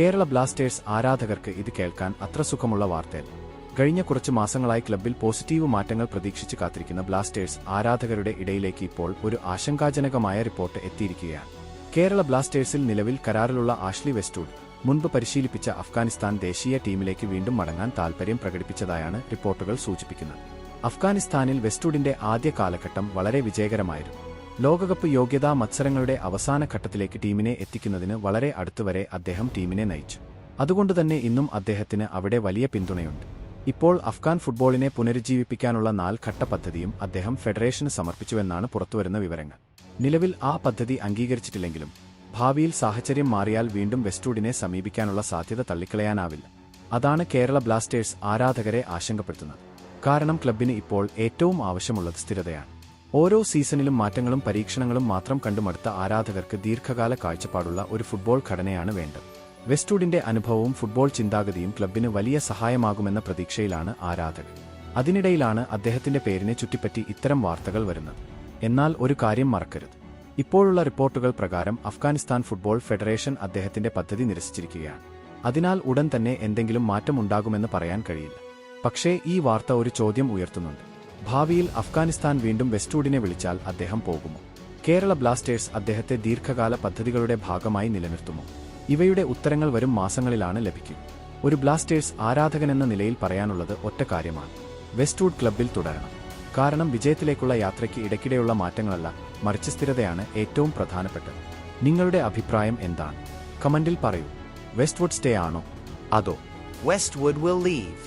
Kerala Blasters ആരാധകർക്ക് ഇത് കേൾക്കാൻ അത്ര സുഖമുള്ള വാർത്തയല്ല. കഴിഞ്ഞ കുറച്ച് മാസങ്ങളായി ക്ലബ്ബിൽ പോസിറ്റീവ് മാറ്റങ്ങൾ പ്രതീക്ഷിച്ച് കാത്തിരിക്കുന്ന ബ്ലാസ്റ്റേഴ്സ് ആരാധകരുടെ ഇടയിലേക്ക് ഇപ്പോൾ ഒരു ആശങ്കാജനകമായ റിപ്പോർട്ട് എത്തിയിരിക്കുകയാണ്. കേരള ബ്ലാസ്റ്റേഴ്സിൽ നിലവിൽ കരാറിലുള്ള ആഷ്ലി വെസ്റ്റ്വുഡ് മുൻപ് പരിശീലിപ്പിച്ച അഫ്ഗാനിസ്ഥാൻ ദേശീയ ടീമിലേക്ക് വീണ്ടും മടങ്ങാൻ താൽപര്യം പ്രകടിപ്പിച്ചതായാണ് റിപ്പോർട്ടുകൾ സൂചിപ്പിക്കുന്നത്. അഫ്ഗാനിസ്ഥാനിൽ വെസ്റ്റ്വുഡിന്റെ ആദ്യ കാലഘട്ടം വളരെ വിജയകരമായിരുന്നു. ലോകകപ്പ് യോഗ്യതാ മത്സരങ്ങളുടെ അവസാന ഘട്ടത്തിലേക്ക് ടീമിനെ എത്തിക്കുന്നതിന് വളരെ അടുത്തുവരെ അദ്ദേഹം ടീമിനെ നയിച്ചു. അതുകൊണ്ടുതന്നെ ഇന്നും അദ്ദേഹത്തിന് അവിടെ വലിയ പിന്തുണയുണ്ട്. ഇപ്പോൾ അഫ്ഗാൻ ഫുട്ബോളിനെ പുനരുജ്ജീവിപ്പിക്കാനുള്ള 4 ഘട്ട പദ്ധതിയും അദ്ദേഹം ഫെഡറേഷന് സമർപ്പിച്ചുവെന്നാണ് പുറത്തുവരുന്ന വിവരങ്ങൾ. നിലവിൽ ആ പദ്ധതി അംഗീകരിച്ചിട്ടില്ലെങ്കിലും ഭാവിയിൽ സാഹചര്യം മാറിയാൽ വീണ്ടും വെസ്റ്റ്വുഡിനെ സമീപിക്കാനുള്ള സാധ്യത തള്ളിക്കളയാനാവില്ല. അതാണ് കേരള ബ്ലാസ്റ്റേഴ്സ് ആരാധകരെ ആശങ്കപ്പെടുത്തുന്നത്. കാരണം ക്ലബ്ബിന് ഇപ്പോൾ ഏറ്റവും ആവശ്യമുള്ളത് സ്ഥിരതയാണ്. ഓരോ സീസണിലും മാറ്റങ്ങളും പരീക്ഷണങ്ങളും മാത്രം കണ്ടുമടുത്ത ആരാധകർക്ക് ദീർഘകാല കാഴ്ചപ്പാടുള്ള ഒരു ഫുട്ബോൾ ഘടനയാണ് വേണ്ടത്. വെസ്റ്റ്വുഡിന്റെ അനുഭവവും ഫുട്ബോൾ ചിന്താഗതിയും ക്ലബ്ബിന് വലിയ സഹായമാകുമെന്ന പ്രതീക്ഷയിലാണ് ആരാധകർ. അതിനിടയിലാണ് അദ്ദേഹത്തിന്റെ പേരിനെ ചുറ്റിപ്പറ്റി ഇത്തരം വാർത്തകൾ വരുന്നത്. എന്നാൽ ഒരു കാര്യം മറക്കരുത്, ഇപ്പോഴുള്ള റിപ്പോർട്ടുകൾ പ്രകാരം അഫ്ഗാനിസ്ഥാൻ ഫുട്ബോൾ ഫെഡറേഷൻ അദ്ദേഹത്തിന്റെ പദ്ധതി നിരസിച്ചിരിക്കുകയാണ്. അതിനാൽ ഉടൻ തന്നെ എന്തെങ്കിലും മാറ്റമുണ്ടാകുമെന്ന് പറയാൻ കഴിയില്ല. പക്ഷേ ഈ വാർത്ത ഒരു ചോദ്യം ഉയർത്തുന്നുണ്ട്. ഭാവിയിൽ അഫ്ഗാനിസ്ഥാൻ വീണ്ടും വെസ്റ്റ്വുഡിനെ വിളിച്ചാൽ അദ്ദേഹം പോകുമോ? കേരള ബ്ലാസ്റ്റേഴ്സ് അദ്ദേഹത്തെ ദീർഘകാല പദ്ധതികളുടെ ഭാഗമായി നിലനിർത്തുമോ? ഇവയുടെ ഉത്തരങ്ങൾ വരും മാസങ്ങളിലാണ് ലഭിക്കുക. ഒരു ബ്ലാസ്റ്റേഴ്സ് ആരാധകനെന്ന നിലയിൽ പറയാനുള്ളത് ഒറ്റ കാര്യമാണ്: വെസ്റ്റ്വുഡ് ക്ലബ്ബിൽ തുടരണം. കാരണം വിജയത്തിലേക്കുള്ള യാത്രയ്ക്ക് ഇടയ്ക്കിടെയുള്ള മാറ്റങ്ങളല്ല, മറിച്ച് സ്ഥിരതയാണ് ഏറ്റവും പ്രധാനപ്പെട്ടത്. നിങ്ങളുടെ അഭിപ്രായം എന്താണ്? കമന്റിൽ പറയൂ. വെസ്റ്റ്വുഡ് സ്റ്റേ ആണോ അതോ Westwood will leave.